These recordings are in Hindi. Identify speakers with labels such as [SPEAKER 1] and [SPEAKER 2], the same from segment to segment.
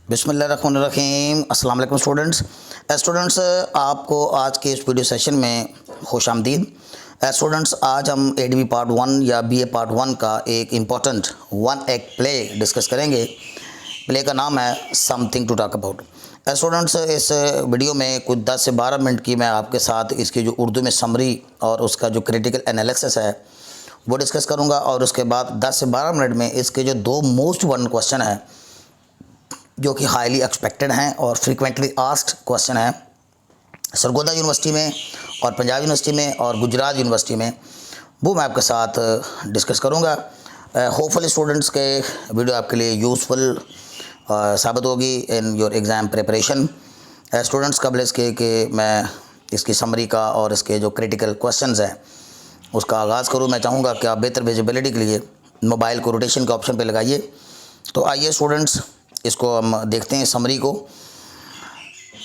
[SPEAKER 1] बिस्मिल्लाहिर्रहमानिर्रहीम। अस्सलाम वालेकुम स्टूडेंट्स। आपको आज के इस वीडियो सेशन में खुश आमदीद। स्टूडेंट्स, आज हम एडीबी पार्ट 1 या बीए पार्ट 1 का एक important one act play discuss करेंगे। प्ले का नाम है something to talk about. Students, इस वीडियो में कुछ 10 से 12 मिनट की मैं आपके साथ इसकी जो उर्दू में समरी और उसका जो क्रिटिकल एनालिसिस है वो डिस्कस करूँगा, और उसके बाद 10 से 12 मिनट में इसके जो दो मोस्ट वन क्वेश्चन हैं जो कि हाईली एक्सपेक्टेड हैं और फ्रीक्वेंटली आस्क्ड क्वेश्चन है सरगोदा यूनिवर्सिटी में और पंजाब यूनिवर्सिटी में और गुजरात यूनिवर्सिटी में, वो मैं आपके साथ डिस्कस करूंगा। होपफुली स्टूडेंट्स के वीडियो आपके लिए यूज़फुल साबित होगी in your exam preparation. Students, कबल इसके कि मैं इसकी समरी का और इसके जो क्रिटिकल क्वेश्चंस हैं उसका आगाज़ करूँ, मैं चाहूँगा कि आप बेहतर विजिबिलिटी के लिए मोबाइल को रोटेशन के ऑप्शन पर लगाइए। तो आइए स्टूडेंट्स, इसको हम देखते हैं समरी को।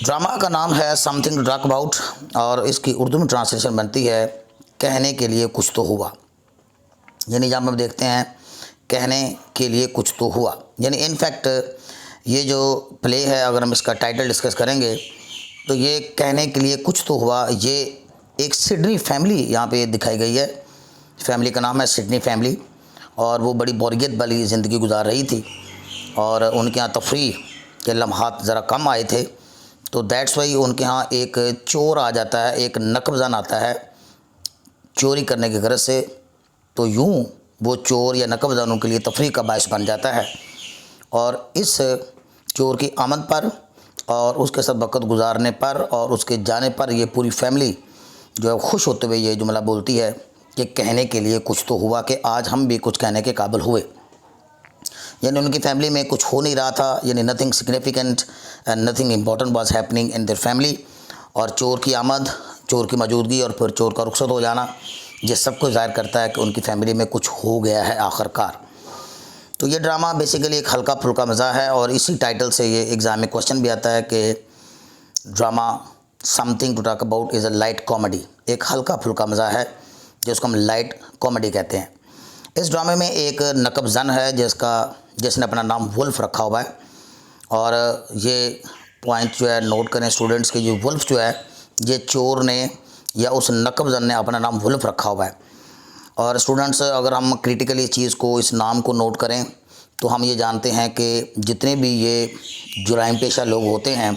[SPEAKER 1] ड्रामा का नाम है समथिंग टू टॉक अबाउट और इसकी उर्दू में ट्रांसलेशन बनती है कहने के लिए कुछ तो हुआ। यानी जहाँ हम देखते हैं कहने के लिए कुछ तो हुआ, यानी इनफैक्ट ये जो प्ले है, अगर हम इसका टाइटल डिस्कस करेंगे तो ये कहने के लिए कुछ तो हुआ। ये एक सिडनी फैमिली यहाँ पे दिखाई गई है। फैमिली का नाम है सिडनी फैमिली और वो बड़ी बोरियत वाली ज़िंदगी गुजार रही थी और उनके यहाँ तफरीह के लम्हात ज़रा कम आए थे। तो दैट्स वाई उनके यहाँ एक चोर आ जाता है, एक नकबज़न आता है चोरी करने की गरज से। तो यूँ वो चोर या नकबज़न उनके लिए तफरीह का बायस बन जाता है और इस चोर की आमद पर और उसके साथ वक़्त गुजारने पर और उसके जाने पर ये पूरी फैमिली जो है खुश होते हुए ये जुमला बोलती है कि कहने के लिए कुछ तो हुआ, कि आज हम भी कुछ कहने के काबिल हुए। यानी उनकी फैमिली में कुछ हो नहीं रहा था, यानी nothing significant and nothing important was happening in their family. और चोर की आमद, चोर की मौजूदगी और फिर चोर का रुखसत हो जाना, ये सब कुछ ज़ाहिर करता है कि उनकी फैमिली में कुछ हो गया है आखिरकार। तो ये ड्रामा बेसिकली एक हल्का फुल्का मज़ा है और इसी टाइटल से ये एग्ज़ाम में क्वेश्चन भी आता है कि drama something to talk about is a light comedy. एक हल्का फुल्का मज़ा है जिसको हम लाइट कॉमेडी कहते हैं। इस ड्रामे में एक नकबज़न है जिसने अपना नाम वुल्फ रखा हुआ है। और ये पॉइंट जो है नोट करें स्टूडेंट्स के, ये वुल्फ जो है ये चोर ने या उस नकबज़न ने अपना नाम वुल्फ रखा हुआ है। और स्टूडेंट्स, अगर हम क्रिटिकली इस चीज़ को, इस नाम को नोट करें तो हम ये जानते हैं कि जितने भी ये जुराइम पेशा लोग होते हैं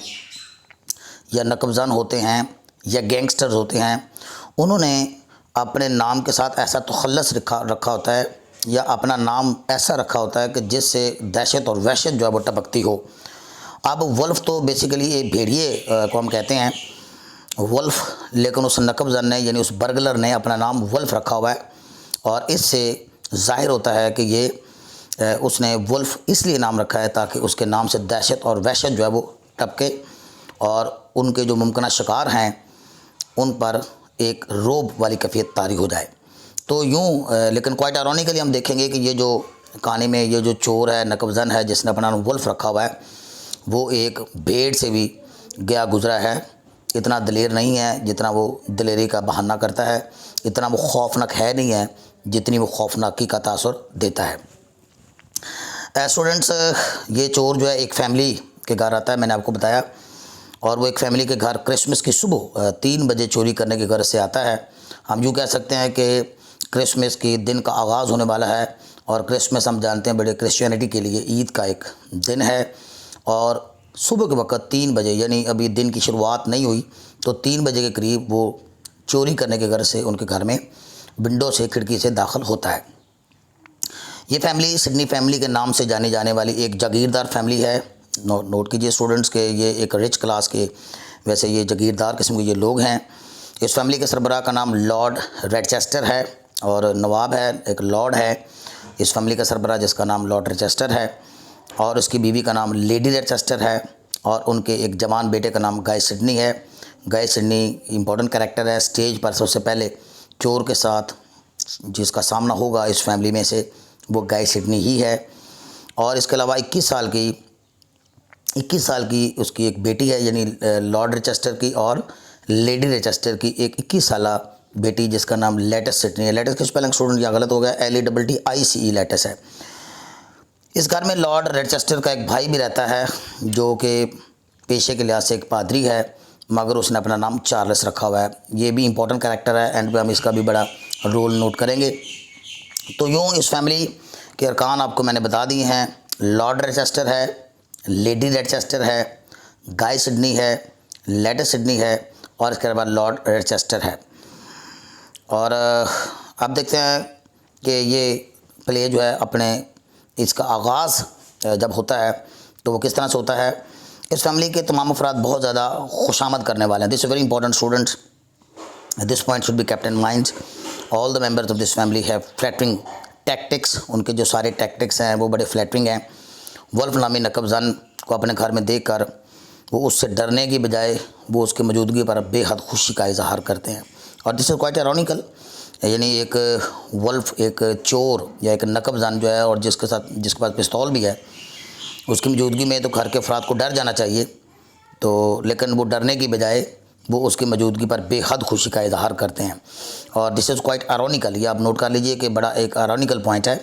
[SPEAKER 1] या नकबज़न होते हैं या गैंगस्टर्स होते हैं, उन्होंने अपने नाम के साथ ऐसा तखल्लुस रखा होता है या अपना नाम ऐसा रखा होता है कि जिससे दहशत और वहशत जो है वो टपकती हो। अब वुल्फ तो बेसिकली एक भेड़िए को हम कहते हैं वुल्फ, लेकिन उस नकबज़न ने यानी उस बर्गलर ने अपना नाम वुल्फ रखा हुआ है और इससे ज़ाहिर होता है कि ये उसने वुल्फ इसलिए नाम रखा है ताकि उसके नाम से दहशत और वहशत जो है वो टपके और उनके जो मुमकिन शिकार हैं उन पर एक रोब वाली कैफियत तारी हो जाए। तो यूँ लेकिन क्वाइट आयरॉनिकली हम देखेंगे कि ये जो कहानी में ये जो चोर है, नकबज़न है जिसने अपना नाम वुल्फ रखा हुआ है, वो एक भेड़ से भी गया गुजरा है। इतना दलेर नहीं है जितना वो दलेरी का बहाना करता है, इतना वो खौफनाक है नहीं है जितनी वो खौफनाकी का तासुर देता है। स्टूडेंट्स, ये चोर जो है एक फैमिली के घर आता है, मैंने आपको बताया, और वो एक फैमिली के घर क्रिसमस की सुबह 3 बजे चोरी करने के गर्ज से आता है। हम यूँ कह सकते हैं कि क्रिसमस की दिन का आगाज़ होने वाला है और क्रिसमस हम जानते हैं बड़े क्रिश्चियनिटी के लिए ईद का एक दिन है। और सुबह के वक्त 3 बजे, यानी अभी दिन की शुरुआत नहीं हुई, तो 3 बजे के करीब वो चोरी करने के गर्ज से उनके घर में विंडो से, खिड़की से दाखिल होता है। ये फैमिली सिडनी फैमिली के नाम से जाने जाने वाली एक जागीरदार फैमिली है। नोट कीजिए स्टूडेंट्स के, ये एक रिच क्लास के, वैसे ये जागीरदार किस्म के ये लोग हैं। इस फैमिली के सरबराह का नाम लॉर्ड रेडचेस्टर है और नवाब है, एक लॉर्ड है इस फैमिली का सरबराह जिसका नाम लॉर्ड रेडचेस्टर है, और उसकी बीवी का नाम लेडी रेडचेस्टर है, और उनके एक जवान बेटे का नाम गाय सिडनी है। गाय सिडनी इम्पोर्टेंट कैरेक्टर है। स्टेज पर सबसे पहले चोर के साथ जिसका सामना होगा इस फैमिली में से वो गाय सिडनी ही है। और इसके अलावा 21 साल की उसकी एक बेटी है, यानी लॉर्ड रेचेस्टर की और लेडी रेचेस्टर की एक 21 साला बेटी जिसका नाम लेटिस सिडनी है। लेटिस की स्पेलिंग स्टूडेंट यहाँ गलत हो गया, LETTICE लेटिस है। इस घर में लॉर्ड रेडचेस्टर का एक भाई भी रहता है जो कि पेशे के लिहाज से एक पादरी है, मगर उसने अपना नाम चार्ल्स रखा हुआ है। ये भी इंपॉर्टेंट कैरेक्टर है, एंड पे हम इसका भी बड़ा रोल नोट करेंगे। तो यूँ इस फैमिली के अरकान आपको मैंने बता दिए हैं। लॉर्ड रेडचेस्टर है, लेडी रेडचेस्टर है, गाय सिडनी है, लेडी सिडनी है, और इसके बाद लॉर्ड रेडचेस्टर है। और अब देखते हैं कि ये प्ले जो है अपने इसका आगाज़ जब होता है तो वो किस तरह से होता है। इस फैमिली के तमाम अफराद बहुत ज़्यादा खुशामद करने वाले हैं। This is very important students, this point should be kept in mind. All the members of this family have flattering tactics. उनके जो सारे टैक्टिक्स हैं वो बड़े फ्लैटरिंग हैं। वल्फ नामी नकबज़न को अपने घर में देखकर वो उससे डरने की बजाय वो उसकी मौजूदगी पर बेहद खुशी का इजहार करते हैं। और दिस इज़ क्वाइट इरोनिकल, यानी एक वल्फ, एक चोर या एक नकबज़न जो है और जिसके पास पिस्तौल भी है, उसकी मौजूदगी में तो घर के अफराद को डर जाना चाहिए, तो लेकिन वो डरने की बजाय वो उसकी मौजूदगी पर बेहद खुशी का इजहार करते हैं। और दिस इज़ क्वाइट आयरॉनिकल, ये आप नोट कर लीजिए कि बड़ा एक आयरॉनिकल पॉइंट है।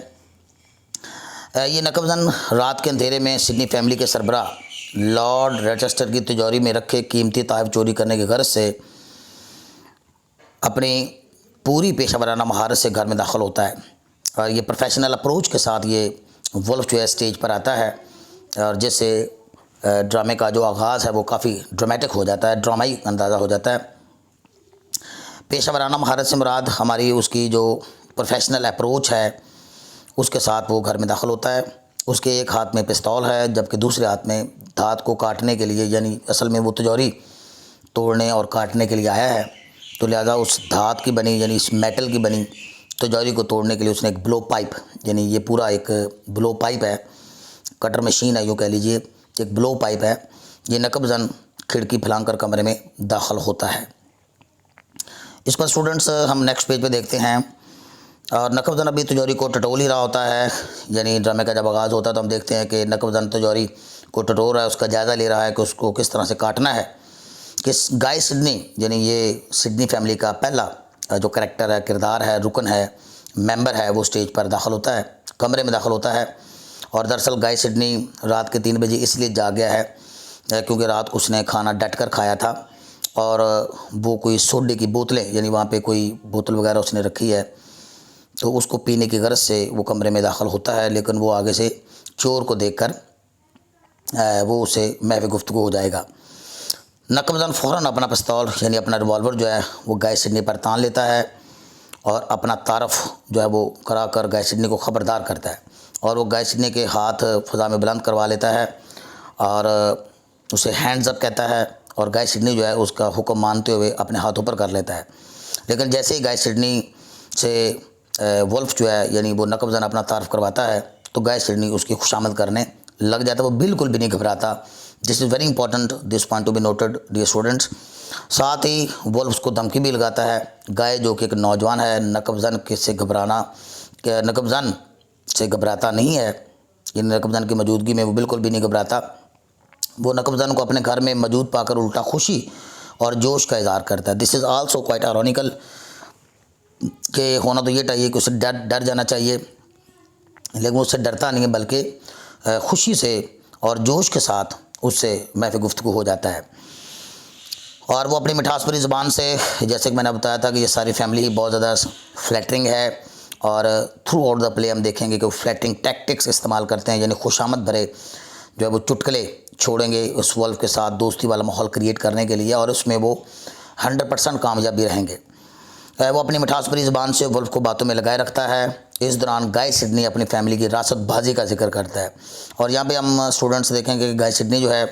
[SPEAKER 1] ये नकबज़न रात के अंधेरे में सिडनी फैमिली के सरबराह लॉर्ड रेडचेस्टर की तिजोरी में रखे कीमती तोहफ़े चोरी करने की गर्ज से अपनी पूरी पेशा वराना महारत से घर में दाखिल होता है। और ये प्रोफेशनल अप्रोच के साथ ये वुल्फ जो है स्टेज पर आता है, और जिससे ड्रामे का जो आगाज़ है वो काफ़ी ड्रामेटिक हो जाता है, ड्रामाई अंदाज़ा हो जाता है। पेशा वराना महारत से मुराद हमारी उसकी जो प्रोफेशनल अप्रोच है उसके साथ वो घर में दाखिल होता है। उसके एक हाथ में पिस्तौल है जबकि दूसरे हाथ में धात को काटने के लिए, यानी असल में वो तिजोरी तोड़ने और काटने के लिए आया है, तो लिहाजा उस धात की बनी यानी इस मेटल की बनी तिजोरी को तोड़ने के लिए उसने एक ब्लो पाइप, यानी ये पूरा एक ब्लो पाइप है, कटर मशीन है यूँ कह लीजिए, एक ब्लो पाइप है। ये नकबज़न खिड़की फैलाकर कमरे में दाखिल होता है। इस पर स्टूडेंट्स हम नेक्स्ट पेज पे देखते हैं। और नकबज़न अभी तिजोरी को टटोल ही रहा होता है, यानी ड्रामे का जब आगाज़ होता है तो हम देखते हैं कि नकबज़न तिजोरी को टटोल रहा है, उसका जायज़ा ले रहा है कि उसको किस तरह से काटना है। किस गाय सिडनी, यानी ये सिडनी फैमिली का पहला जो करैक्टर है, किरदार है, रुकन है, मेंबर है, वो स्टेज पर दाखिल होता है, कमरे में दाखिल होता है। और दरअसल गाय सिडनी रात के 3 बजे इसलिए जाग गया है क्योंकि रात को उसने खाना डट कर खाया था और वो कोई सोडे की बोतलें, यानी वहाँ पे कोई बोतल वगैरह उसने रखी है, तो उसको पीने की गरज से वो कमरे में दाखिल होता है। लेकिन वो आगे से चोर को देखकर वो उसे महव गुफ्तगू हो जाएगा। नकबज़न फ़ौरन अपना पिस्तौल यानी अपना रिवॉल्वर जो है वो गाय सिडनी पर तान लेता है और अपना तारफ़ जो है वो करा कर गाय सिडनी को ख़बरदार करता है। और वो गाय सिडनी के हाथ फ़ज़ा में बुलंद करवा लेता है और उसे हैंड्स अप कहता है, और गाय सिडनी जो है उसका हुक्म मानते हुए अपने हाथ ऊपर कर लेता है। लेकिन जैसे ही गाय सिडनी से वुल्फ जो है यानी वो नकबज़न अपना तारफ़ करवाता है तो गाय सिडनी उसकी खुशामद करने लग जाता है। वो बिल्कुल भी नहीं घबराता। This is very important, this point to be noted dear students. साथ ही वुल्फ उसको धमकी भी लगाता है। गाय जो कि एक नौजवान है, नकबज़न से घबराता नहीं है, यानी नकबज़न की मौजूदगी में वो बिल्कुल भी नहीं घबराता। वो नकबज़न को अपने घर में मौजूद पाकर उल्टा खुशी और जोश का इज़हार करता है। This is also quite ironical कि होना तो ये चाहिए कि उसे डर जाना चाहिए, लेकिन उससे डरता नहीं है बल्कि खुशी से और जोश के साथ उससे महफ़ गुफ्तगू हो जाता है। और वो अपनी मिठास भरी ज़ुबान से, जैसे कि मैंने बताया था कि ये सारी फैमिली ही बहुत ज़्यादा फ्लैटरिंग है, और थ्रू आउट द प्ले हम देखेंगे कि वो फ्लैटरिंग टैक्टिक्स इस्तेमाल करते हैं, यानी खुशामद भरे जो है वो चुटकुले छोड़ेंगे उस वुल्फ के साथ दोस्ती वाला माहौल क्रिएट करने के लिए, और उसमें वो 100% कामयाब भी रहेंगे। वो अपनी मिठास भरी ज़ुबान से वुल्फ को बातों में लगाए रखता है। इस दौरान गाय सिडनी अपनी फैमिली की रासतबाजी का जिक्र करता है, और यहाँ पे हम स्टूडेंट्स देखेंगे कि गाय सिडनी जो है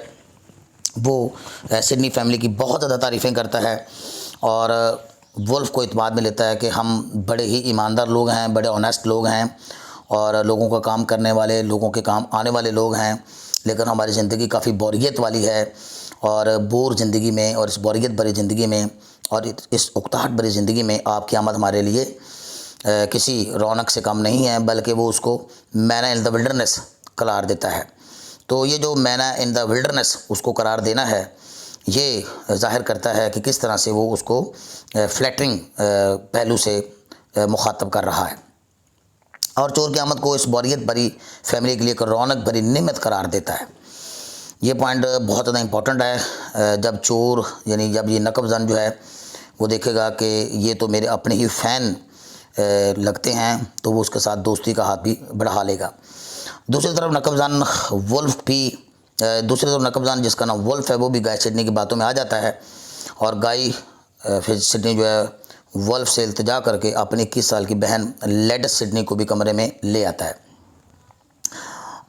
[SPEAKER 1] वो सिडनी फैमिली की बहुत ज़्यादा तारीफ़ें करता है और वुल्फ को इत्मीनान में लेता है कि हम बड़े ही ईमानदार लोग हैं, बड़े ऑनेस्ट लोग हैं और लोगों का काम करने वाले, लोगों के काम आने वाले लोग हैं, लेकिन हमारी ज़िंदगी काफ़ी बोरियत वाली है। और बोर ज़िंदगी में और इस बोरियत भरी ज़िंदगी में और इस उकताहट भरी ज़िंदगी में आपकी आमद हमारे लिए किसी रौनक से कम नहीं है, बल्कि वो उसको मैना इन द विल्डरनेस करार देता है। तो ये जो मैना इन द विल्डरनेस उसको करार देना है, ये ज़ाहिर करता है कि किस तरह से वो उसको फ्लैटरिंग पहलू से मुखातब कर रहा है। और चोर की आमद को इस बोरियत भरी फैमिली के लिए एक रौनक भरी निमित्त करार देता है। ये पॉइंट बहुत ज़्यादा इंपॉर्टेंट है। जब चोर यानी जब ये नकबज़न जो है वो देखेगा कि ये तो मेरे अपने ही फ़ैन लगते हैं, तो वो उसके साथ दोस्ती का हाथ भी बढ़ा लेगा। दूसरी तरफ नकबज़ान वुल्फ भी दूसरी तरफ नकबज़ान जिसका नाम वुल्फ है वो भी गाय सिडनी की बातों में आ जाता है और गाय फिर सिडनी जो है वुल्फ से इल्तिजा करके अपनी 21 साल की बहन लेडस सिडनी को भी कमरे में ले आता है।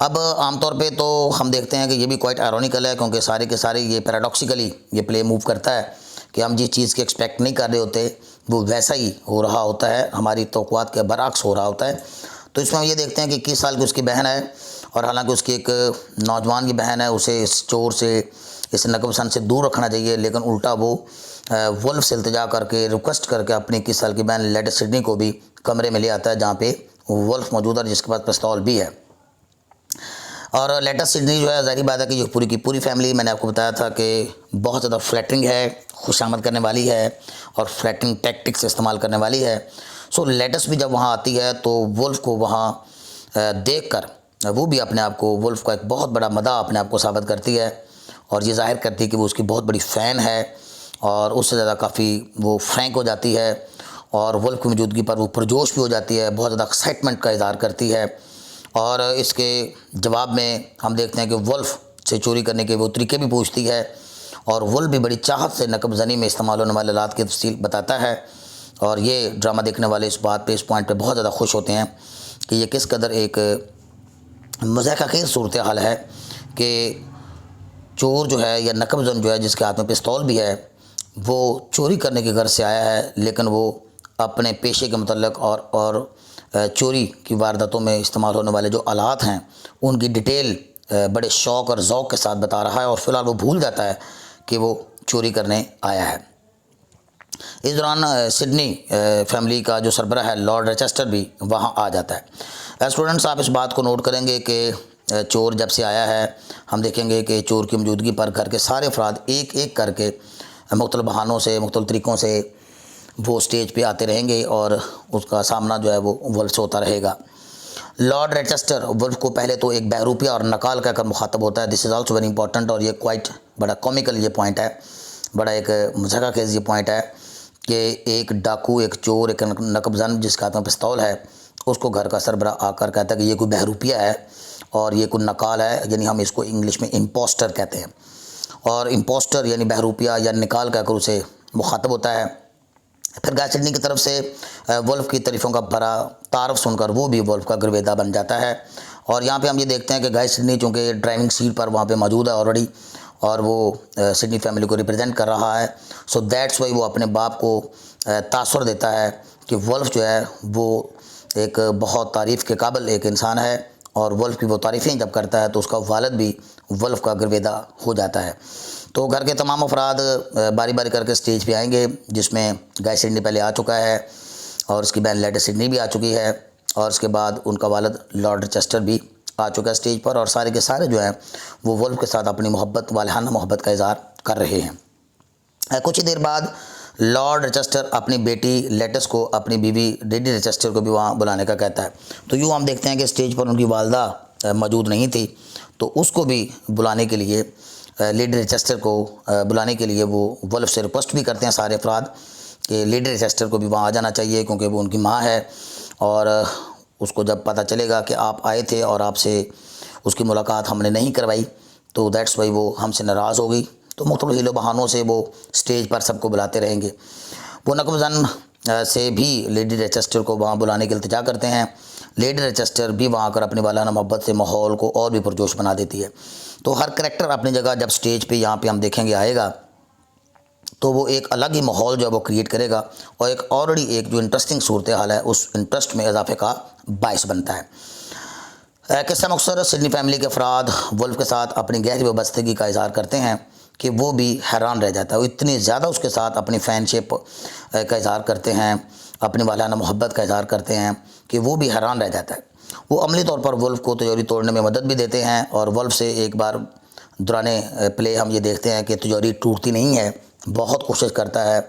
[SPEAKER 1] अब आमतौर पे तो हम देखते हैं कि ये भी क्वाइट आयरॉनिकल है, क्योंकि सारे के सारे ये पैराडॉक्सिकली ये प्ले मूव करता है कि हम जिस चीज़ की एक्सपेक्ट नहीं कर रहे होते वो वैसा ही हो रहा होता है, हमारी तवक्कुआत के बरअक्स हो रहा होता है। तो इसमें हम ये देखते हैं कि 21 साल की उसकी बहन है और हालांकि उसकी एक नौजवान की बहन है, उसे इस चोर से इस नकबज़न से दूर रखना चाहिए, लेकिन उल्टा वो वुल्फ से इल्तिजा करके रिक्वेस्ट करके अपनी 21 साल की बहन लेडस सिडनी को भी कमरे में ले आता है जहाँ पे वुल्फ मौजूद है जिसके पास पिस्तौल भी है। और लेडस सिडनी जो है ज़ाहिर बात है कि ये पूरी की पूरी फैमिली, मैंने आपको बताया था कि बहुत ज़्यादा फ्लैटरिंग है, खुशामद करने वाली है और फ्लैटरिंग टैक्टिक्स इस्तेमाल करने वाली है। सो लेडस भी जब वहाँ आती है तो वुल्फ को वहाँ देखकर वो भी अपने आप को, वुल्फ का एक बहुत बड़ा मदा अपने आप को साबित करती है और ये ज़ाहिर करती है कि वो उसकी बहुत बड़ी फ़ैन है और उससे ज़्यादा काफ़ी वो फ्रैंक हो जाती है और वुल्फ की मौजूदगी पर वो पुरजोश भी हो जाती है, बहुत ज़्यादा एक्साइटमेंट का इज़हार करती है। और इसके जवाब में हम देखते हैं कि वुल्फ से चोरी करने के वो तरीके भी पूछती है और वुल्फ भी बड़ी चाहत से नकबज़नी में इस्तेमाल होने वाले आलात की तफसील बताता है। और ये ड्रामा देखने वाले इस बात पे, इस पॉइंट पे बहुत ज़्यादा खुश होते हैं कि ये किस कदर एक मज़ाक़ सूरत हाल है कि चोर जो है या नकबज़न जो है जिसके हाथ में पिस्तौल भी है वो चोरी करने के घर से आया है, लेकिन वो अपने पेशे के मतलब और चोरी की वारदातों में इस्तेमाल होने वाले जो आलात हैं उनकी डिटेल बड़े शौक़ और ज़ौक़ के साथ बता रहा है और फ़िलहाल वो भूल जाता है कि वो चोरी करने आया है। इस दौरान सिडनी फैमिली का जो सरबराह है लॉर्ड रेचेस्टर भी वहाँ आ जाता है। स्टूडेंट्स, आप इस बात को नोट करेंगे कि चोर जब से आया है हम देखेंगे कि चोर की मौजूदगी पर घर के सारे अफराद एक एक करके मुख्तलिफ बहानों से, मुख्तलिफ तरीक़ों से वो स्टेज पे आते रहेंगे और उसका सामना जो है वो वुल्फ से होता रहेगा। लॉर्ड रेचेस्टर वुल्फ को पहले तो एक बहरूपिया और नकाल कहकर मुखातब होता है। This is also very important और ये क्वाइट बड़ा कॉमिकल ये पॉइंट है, बड़ा एक मज़ाक़ खेज़ ये पॉइंट है कि एक डाकू, एक चोर, एक नकबज़न जिसके हाथ में पिस्तौल है उसको घर का सरबराह आकर कहता है कि ये कोई बहरूपिया है और ये कोई नकाल है, यानी हम इसको इंग्लिश में इम्पोस्टर कहते हैं। और इम्पोस्टर यानी बहरूपिया या निकाल कहकर उसे मुखातब होता है। फिर गाय सिडनी की तरफ से वुल्फ की तारीफ़ों का भरा तारफ़ सुनकर वो भी वुल्फ का गिरवेदा बन जाता है। और यहाँ पे हम ये देखते हैं कि गाय सिडनी चूँकि ड्राइविंग सीट पर वहाँ पे मौजूद है ऑलरेडी और वो सिडनी फैमिली को रिप्रेजेंट कर रहा है, सो दैट्स वाई वो अपने बाप को तासुर देता है कि वुल्फ जो है वो एक बहुत तारीफ़ के काबिल एक इंसान है और वुल्फ की वो तारीफ़ें जब करता है तो उसका वालिद भी वुल्फ का गिरवेदा हो जाता है। तो घर के तमाम अफराद बारी बारी करके स्टेज पे आएंगे, जिसमें गाय सिडनी पहले आ चुका है और उसकी बहन लेडस सिडनी भी आ चुकी है और उसके बाद उनका वालिद लॉर्ड रेचेस्टर भी आ चुका है स्टेज पर और सारे के सारे जो हैं वो वुल्फ के साथ अपनी मोहब्बत, वालहाना मोहब्बत का इज़हार कर रहे हैं। कुछ ही देर बाद लॉर्ड रेचेस्टर अपनी बेटी लेडस को अपनी बीवी लेडी रेचेस्टर को भी वहाँ बुलाने का कहता है। तो यूँ हम देखते हैं कि स्टेज पर उनकी वालदा मौजूद नहीं थी, तो उसको भी बुलाने के लिए, लेडी रेचेस्टर को बुलाने के लिए वो वुल्फ से रिक्वेस्ट भी करते हैं सारे अफराद कि लेडी रेचेस्टर को भी वहाँ आ जाना चाहिए क्योंकि वो उनकी माँ है और उसको जब पता चलेगा कि आप आए थे और आपसे उसकी मुलाकात हमने नहीं करवाई तो दैट्स वाई वो हमसे नाराज़ होगी। तो मुख्तलिफ हीलो बहानों से वो स्टेज पर सबको बुलाते रहेंगे। वो नकबज़न से भी लेडी रेचेस्टर को वहाँ बुलाने की इल्तिजा करते हैं। लेडी रेचेस्टर भी वहाँ आकर अपनी वालाना मोहब्बत से माहौल को और भी पुरजोश बना देती है। तो हर करैक्टर अपनी जगह जब स्टेज पे यहाँ पे हम देखेंगे आएगा तो वो एक अलग ही माहौल जो है वो क्रिएट करेगा और एक ऑलरेडी एक जो इंटरेस्टिंग सूरत हाल है उस इंटरेस्ट में इजाफे का बायस बनता है। किस्सा मुख्तसर सिडनी फैमिली के अफराद वुल्फ के साथ अपनी गहरी वाबस्तगी का इज़हार करते हैं कि वो भी हैरान रह जाता है, वो इतनी ज़्यादा उसके साथ अपनी फ़ैनशिप का इज़हार करते हैं, अपनी वालाना मोहब्बत का इज़हार करते हैं कि वो भी हैरान रह जाता है। वो अमली तौर पर वुल्फ को तिजोरी तोड़ने में मदद भी देते हैं और वुल्फ से एक बार दौरान प्ले हम ये देखते हैं कि तिजोरी टूटती नहीं है, बहुत कोशिश करता है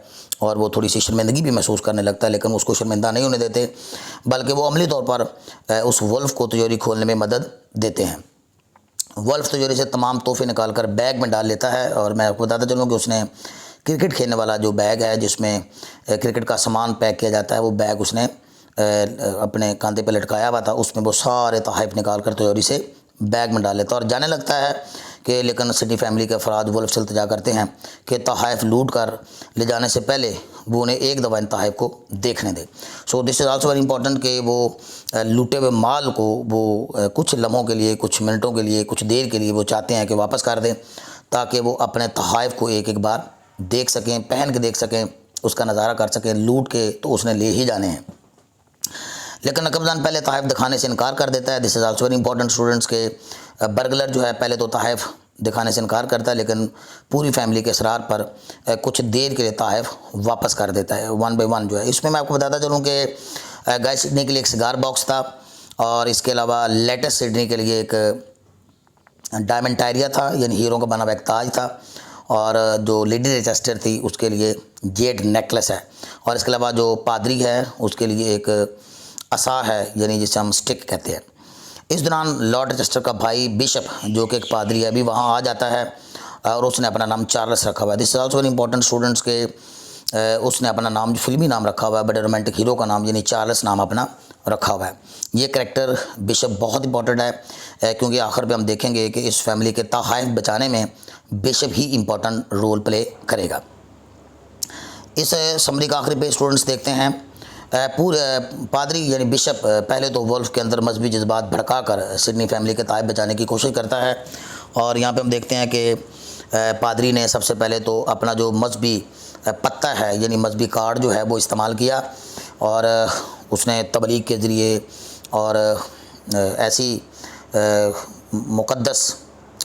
[SPEAKER 1] और वो थोड़ी सी शर्मिंदगी भी महसूस करने लगता है, लेकिन उसको शर्मिंदा नहीं होने देते, बल्कि वो अमली तौर पर उस वुल्फ को तिजोरी खोलने में मदद देते हैं। वुल्फ तिजोरी से तमाम तोहफे निकाल कर बैग में डाल लेता है, और मैं आपको बताता चलूँ कि उसने क्रिकेट खेलने वाला जो बैग है जिसमें क्रिकेट का सामान पैक किया जाता है, वो बैग उसने अपने कंधे पे लटकाया हुआ था, उसमें वो सारे तोहफ़े निकाल कर तिजोरी से बैग में डाल लेता है और जाने लगता है कि लेकिन सिडनी फैमिली के अफराद वुल्फ से इल्तिजा करते हैं कि तोहफ़े लूट कर ले जाने से पहले वो उन्हें एक दफ़ा इन तोहफ़े को देखने दे। So this is also very important कि वो लूटे हुए माल को वो कुछ लम्हों के लिए, कुछ मिनटों के लिए, कुछ देर के लिए वो चाहते हैं कि वापस कर दें, ताकि वो अपने तोहफ़े को एक एक बार देख सकें, पहन के देख सकें, उसका नज़ारा कर सकें। लूट के तो उसने ले ही जाने हैं, लेकिन नकबजान पहले तोहफ़े दिखाने से इनकार कर देता है। This is also very important students के बर्गलर जो है पहले तो तोहफ़े दिखाने से इनकार करता है, लेकिन पूरी फैमिली के इसरार पर कुछ देर के लिए तोहफ़े वापस कर देता है, वन बाय वन जो है। इसमें मैं आपको बताता चलूँ कि गाय सिडनी के लिए एक सिगार बॉक्स था, और इसके अलावा लेटेस्ट सिडनी के लिए एक डायमंड टायरिया था, यानी हीरो का बना हुआ एक ताज था, और जो लेडी रेचेस्टर थी उसके लिए जेड नेकलेस है, और इसके अलावा जो पादरी है उसके लिए एक असा है, यानी जिसे हम स्टिक कहते हैं। इस दौरान लॉर्ड रेचेस्टर का भाई बिशप, जो कि एक पादरी है, अभी वहाँ आ जाता है, और उसने अपना नाम चार्ल्स रखा हुआ है। This is also very important students के उसने अपना नाम, फिल्मी नाम रखा हुआ है, बड़े रोमांटिक हीरो का नाम यानी चार्ल्स नाम अपना रखा हुआ है। ये कैरेक्टर बिशप बहुत इंपॉर्टेंट है, क्योंकि आखिर में हम देखेंगे कि इस फैमिली के तोहफ़े बचाने में बिशप ही इंपॉर्टेंट रोल प्ले करेगा। इस समरी का आखिरी पे स्टूडेंट्स देखते हैं पूरे पादरी यानी बिशप पहले तो वुल्फ के अंदर मजहबी जज्बात भड़का कर सिडनी फैमिली के तोहफ़े बचाने की कोशिश करता है, और यहाँ पे हम देखते हैं कि पादरी ने सबसे पहले तो अपना जो मजहबी पत्ता है यानी मजहबी कार्ड जो है वो इस्तेमाल किया, और उसने तबलीग के ज़रिए और ऐसी मुक़द्दस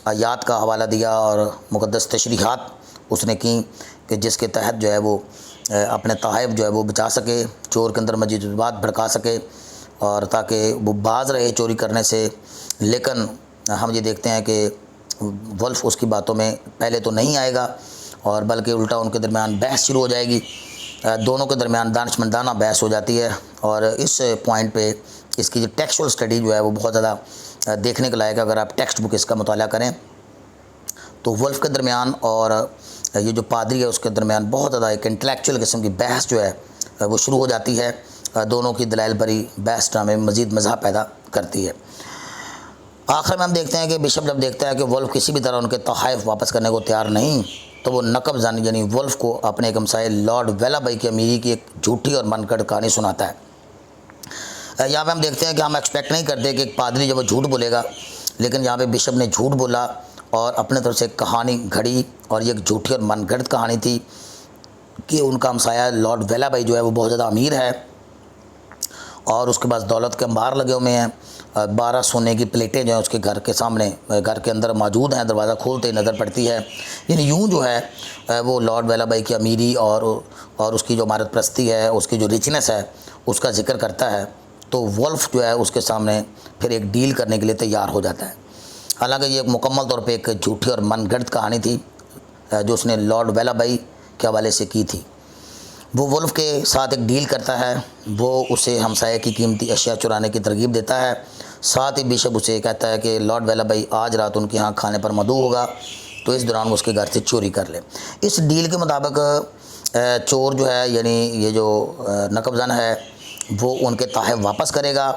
[SPEAKER 1] आयात का हवाला दिया और मुक़द्दस तशरीहात उसने की कि जिसके तहत जो है वो अपने तोहफ़े जो है वो बचा सके, चोर के अंदर मजीद जज्बात भड़का सके, और ताकि वो बाज रहे चोरी करने से। लेकिन हम ये देखते हैं कि वुल्फ उसकी बातों में पहले तो नहीं आएगा, और बल्कि उल्टा उनके दरमियान बहस शुरू हो जाएगी, दोनों के दरमियान दानिशमंदाना बहस हो जाती है। और इस पॉइंट पे इसकी जो टेक्सचुअल स्टडी जो है वो बहुत ज़्यादा देखने के लायक है। अगर आप टेक्स्ट बुक इसका मुताला करें तो वुल्फ के दरमियान और ये जो पादरी है उसके दरमियान बहुत ज़्यादा एक इंटेलेक्चुअल किस्म की बहस जो है वो शुरू हो जाती है। दोनों की दलाइल भरी बहस ड्रामे में मज़ीद मज़ा पैदा करती है। आखिर में हम देखते हैं कि बिशप जब देखता है कि वुल्फ किसी भी तरह उनके तोहफ़े वापस करने को तैयार नहीं, तो वो नकबजान यानी वुल्फ को अपने एक हमसाये लॉर्ड वेलाबाई की अमीरी की एक झूठी और मनगढ़ कहानी सुनाता है। यहाँ पे हम देखते हैं कि हम एक्सपेक्ट नहीं करते कि एक पादरी जब वो झूठ बोलेगा, लेकिन यहाँ पे बिशप ने झूठ बोला और अपने तरफ से एक कहानी घड़ी, और ये एक झूठी और मनगढ़ंत कहानी थी कि उनका हमसाया लॉर्ड वेलाबाई जो है वो बहुत ज़्यादा अमीर है, और उसके पास दौलत के अंबार लगे हुए हैं। 12 सोने की प्लेटें जो हैं उसके घर के सामने, घर के अंदर मौजूद हैं, दरवाज़ा खोलते ही नज़र पड़ती है। यानी यूँ जो है वो लॉर्ड वेलाबाई की अमीरी और उसकी जो इमारत परस्ती है, उसकी जो रिचनेस है उसका जिक्र करता है। तो वुल्फ जो है उसके सामने फिर एक डील करने के लिए तैयार हो जाता है। हालांकि ये एक मुकम्मल तौर पे एक झूठी और मनगढ़ंत कहानी थी जो उसने लॉर्ड वेलाबाई के हवाले से की थी। वो वुल्फ के साथ एक डील करता है, वो उसे हमसाये की कीमती अशिया चुराने की तरगीब देता है। साथ ही बिशप उसे कहता है कि लॉर्ड वेलाबाई आज रात उनके यहाँ खाने पर मदऊ होगा, तो इस दौरान वो उसके घर से चोरी कर ले। इस डील के मुताबिक चोर जो है यानी ये जो नकबजान है वो उनके तोहफ़े वापस करेगा,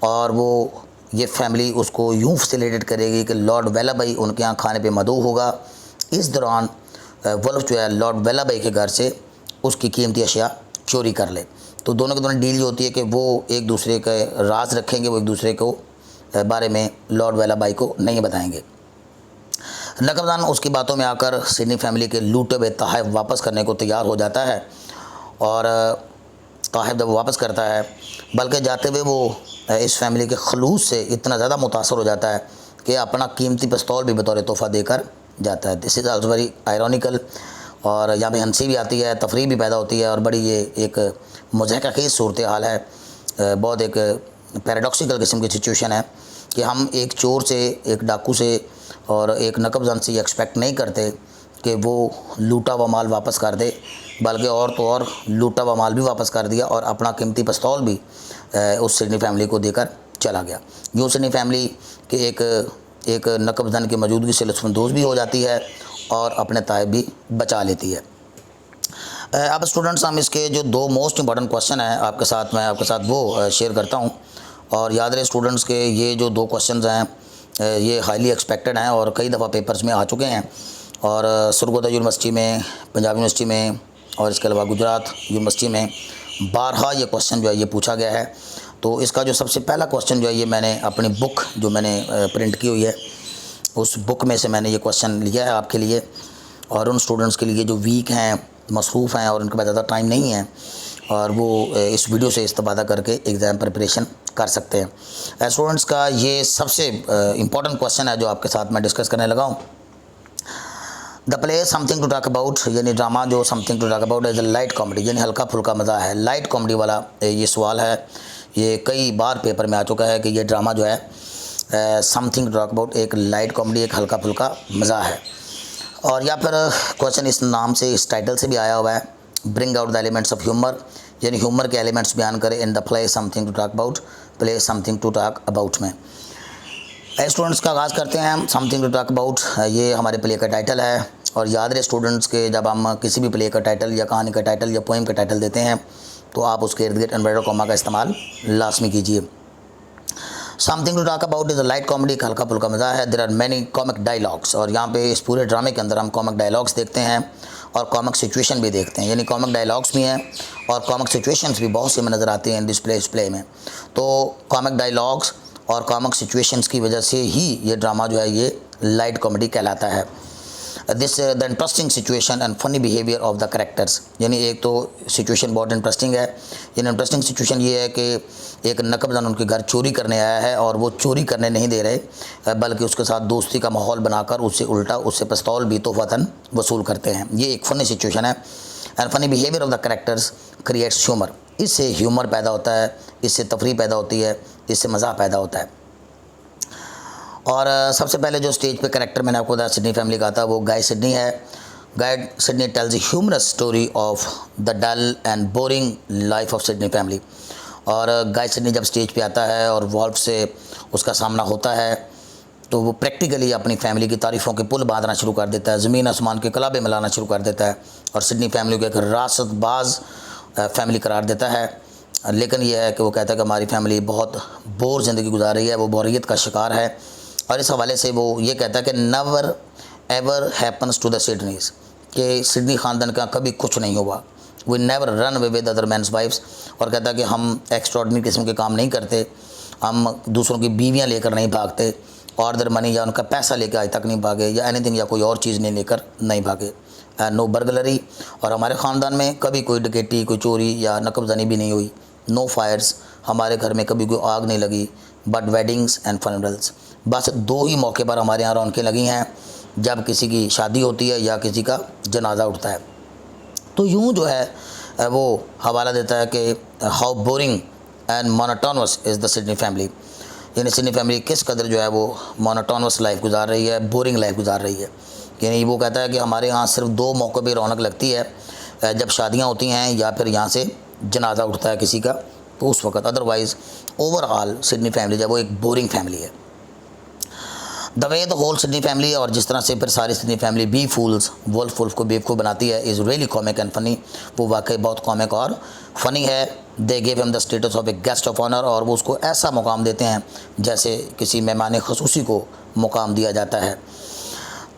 [SPEAKER 1] और वो ये फैमिली उसको यूँ फैसिलिटेट करेगी कि लॉर्ड वेलाबाई उनके यहाँ खाने पे मदऊ होगा। इस दौरान वुल्फ जो है लॉर्ड वेलाबाई के घर से उसकी कीमती अशिया चोरी कर ले। तो दोनों के दोनों डील ये होती है कि वो एक दूसरे के राज रखेंगे, वो एक दूसरे को बारे में लॉर्ड वेलाबाई को नहीं बताएंगे। नकबजान उसकी बातों में आकर सिडनी फैमिली के लूटे हुए तोहफ़े वापस करने को तैयार हो जाता है, और तोहफ़े जब वापस करता है, बल्कि जाते हुए वो इस फैमिली के खलूस से इतना ज़्यादा मुतासर हो जाता है कि अपना कीमती पिस्तौल भी बतौर तोहफ़ा देकर जाता है। This is also very ironical, और यहाँ पे हंसी भी आती है, तफरीह भी पैदा होती है, और बड़ी ये एक मुज़हक़खेज़ सूरत हाल है। बहुत एक पैराडॉक्सिकल किस्म की सिचुएशन है कि हम एक चोर से, एक डाकू से और एक नकबजान से ये एक्सपेक्ट नहीं करते कि वो लूटा हुआ माल वापस कर दे, बल्कि और तो और लूटा हुआ माल भी वापस कर दिया और अपना कीमती पिस्तौल भी उस सिडनी फैमिली को देकर चला गया। यूँ सिडनी फैमिली के एक नकबजन की मौजूदगी से लुत्फ़अंदोज़ भी हो जाती है और अपने तायब भी बचा लेती है। अब स्टूडेंट्स हम इसके जो 2 मोस्ट इंपॉर्टेंट क्वेश्चन हैं मैं आपके साथ वो शेयर करता हूँ। और याद रहे स्टूडेंट्स के ये जो 2 क्वेश्चंस हैं ये हाईली एक्सपेक्टेड हैं और कई दफ़ा पेपर्स में आ चुके हैं। और सरगोदा यूनिवर्सिटी में, पंजाब यूनिवर्सिटी में और इसके अलावा गुजरात यूनिवर्सिटी में बारहा ये क्वेश्चन जो है ये पूछा गया है। तो इसका जो सबसे पहला क्वेश्चन जो है ये मैंने अपनी बुक जो मैंने प्रिंट की हुई है उस बुक में से मैंने ये क्वेश्चन लिया है आपके लिए, और उन स्टूडेंट्स के लिए जो वीक हैं, मसरूफ़ हैं और उनके पास ज़्यादा टाइम नहीं है और वो इस वीडियो से इस्तेफ़ादा करके एग्ज़ाम प्रिपरेशन कर सकते हैं। स्टूडेंट्स का ये सबसे इम्पॉर्टेंट क्वेश्चन है जो आपके साथ मैं डिस्कस करने लगा हूँ। The play something to talk about, यानी ड्रामा जो something to talk about is a light comedy, यानी हल्का फुल्का मज़ा है। लाइट कॉमेडी वाला ये सवाल है, ये कई बार पेपर में आ चुका है कि ये ड्रामा जो है समथिंग टू टॉक अबाउट एक लाइट कॉमेडी, एक हल्का फुल्का मज़ा है। और या फिर क्वेश्चन इस नाम से, इस टाइटल से भी आया हुआ है, bring out the elements of humour, यानी ह्यूमर के एलिमेंट्स बयान करें in the play something to talk about, play something to talk about में। स्टूडेंट्स का आगाज़ करते हैं हम। समथिंग टू टॉक अबाउट ये हमारे प्ले का टाइटल है। और याद रहे स्टूडेंट्स के जब हम किसी भी प्ले का टाइटल या कहानी का टाइटल या पोएम का टाइटल देते हैं तो आप उसके इर्द गिर्द इन्वर्टेड कॉमा का इस्तेमाल लाजमी कीजिए। Something to talk about is a light comedy, हल्का फुल्का मज़ा है। There are many comic dialogues, और यहाँ पे इस पूरे ड्रामे के अंदर हम कॉमिक डायलॉग्स देखते हैं और कॉमिक सिचुएशन भी देखते हैं, यानी कॉमिक डायलॉग्स भी हैं और कॉमिक सिचुएशंस भी बहुत से में नज़र आती हैं इस प्ले में। तो कॉमिक डायलॉग्स और कॉमिक सिचुएशंस की वजह से ही ये ड्रामा जो है ये लाइट कॉमेडी कहलाता है। This the interesting situation and funny behaviour of the characters, यानी एक तो सिचुएशन बहुत इंटरेस्टिंग है। यानी इंटरेस्टिंग सिचुएशन ये है कि एक नकबजन उनके घर चोरी करने आया है और वो चोरी करने नहीं दे रहे बल्कि उसके साथ दोस्ती का माहौल बनाकर उससे पिस्तौल भी तोहफ़तन वसूल करते हैं। ये एक फ़नी सिचुएशन है। And funny behaviour of the characters creates humour, इससे ह्यूमर पैदा होता है, इससे तफरीह पैदा होती है, इससे मज़ा पैदा होता है। और सबसे पहले जो स्टेज पे कैरेक्टर मैंने आपको बताया सिडनी फैमिली का था वो गाय सिडनी है। Guy Sidney tells a humorous story of the dull and boring life of Sidney family. और गाय सिडनी जब स्टेज पे आता है और वॉल्फ से उसका सामना होता है तो वो प्रैक्टिकली अपनी फैमिली की तारीफ़ों के पुल बांधना शुरू कर देता है, ज़मीन आसमान के कलाबे मिलाना शुरू कर देता है और सिडनी फैमिली को एक रासतबाज फैमिली करार देता है। लेकिन यह है कि वो कहता है कि हमारी फैमिली बहुत बोर ज़िंदगी गुजार रही है, वो बोरियत का शिकार है। और इस हवाले से वो ये कहता है कि never ever happens to the Sidneys, कि सिडनी ख़ानदान का कभी कुछ नहीं हुआ। We never run away with other man's wifes, और कहता है कि हम एक्स्ट्रॉर्डनरी किस्म के काम नहीं करते, हम दूसरों की बीवियां लेकर नहीं भागते और दर मनी या उनका पैसा लेकर आज तक नहीं भागे या एनीथिंग या कोई और चीज़ नहीं लेकर नहीं भागे। नो बर्गलरी, और हमारे ख़ानदान में कभी कोई डकैती, कोई चोरी या नकबजनी भी नहीं हुई। नो फायर्स, हमारे घर में कभी कोई आग नहीं लगी। बट वेडिंग्स एंड फनरल्स, बस 2 ही मौके पर हमारे यहाँ रौनकें लगी हैं, जब किसी की शादी होती है या किसी का जनाजा उठता है। तो यूँ जो है वो हवाला देता है कि how boring and monotonous is the Sidney family, यानी सिडनी फैमिली किस कदर जो है वो मोनोटोनस लाइफ गुजार रही है, बोरिंग लाइफ गुजार रही है। यानी वो कहता है कि हमारे यहाँ सिर्फ 2 मौक़ों पर रौनक लगती है, जब शादियाँ होती हैं या फिर यहाँ से जनाजा उठता है किसी का, तो उस वक्त अदरवाइज़ ओवरऑल सिडनी फैमिली जो है वो एक बोरिंग फैमिली है। The way the whole Sidney family, और जिस तरह से फिर सारी Sidney family be fools, Wolf को बेवकूफ़ बनाती है, is really comic and funny, वो वाकई बहुत कॉमिक और फ़नी है। They gave him the status of a guest of honour, और वो उसको ऐसा मुकाम देते हैं जैसे किसी मेहमान खसूसी को मुकाम दिया जाता है।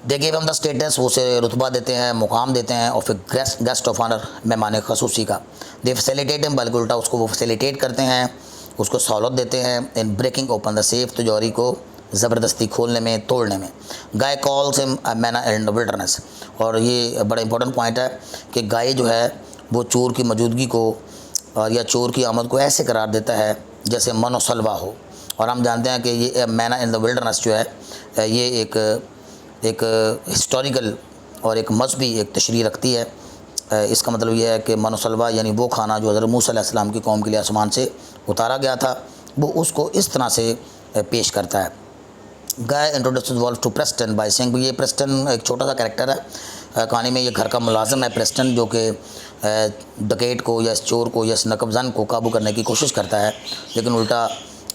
[SPEAKER 1] They gave him the status, वो उसे रुतबा देते हैं, मुकाम देते हैं, of a guest of honour, मेहमान खसूसी का। दे फैसिलिटेट हिम, बल्कि उल्टा उसको वो फैसिलिटेट करते हैं, उसको सहूलत देते हैं। In breaking open the safe, तिजोरी को ज़बरदस्ती खोलने में, तोड़ने में। गाय कॉल्स हिम मैना इन द विल्डरनेस, और ये बड़ा इंपॉर्टेंट पॉइंट है कि गाय जो है वो चोर की मौजूदगी को और या चोर की आमद को ऐसे करार देता है जैसे मनोसलवा हो। और हम जानते हैं कि ये मैना इन द विल्डरनेस जो है ये एक हिस्टोरिकल और एक मजहबी एक तशरीह रखती है। इसका मतलब ये है कि मनोसलवा यानी वो खाना जो हज़रत मूसा अलैहिस्सलाम की कौम के लिए आसमान से उतारा गया था, वो उसको इस तरह से पेश करता है। Guy introduces Wolf to Preston by saying, ये प्रेस्टन एक छोटा सा कैरेक्टर है कहानी में, ये घर का मुलाजिम है प्रेस्टन, जो कि डकैत को या इस चोर को या इस नकबजन को काबू करने की कोशिश करता है, लेकिन उल्टा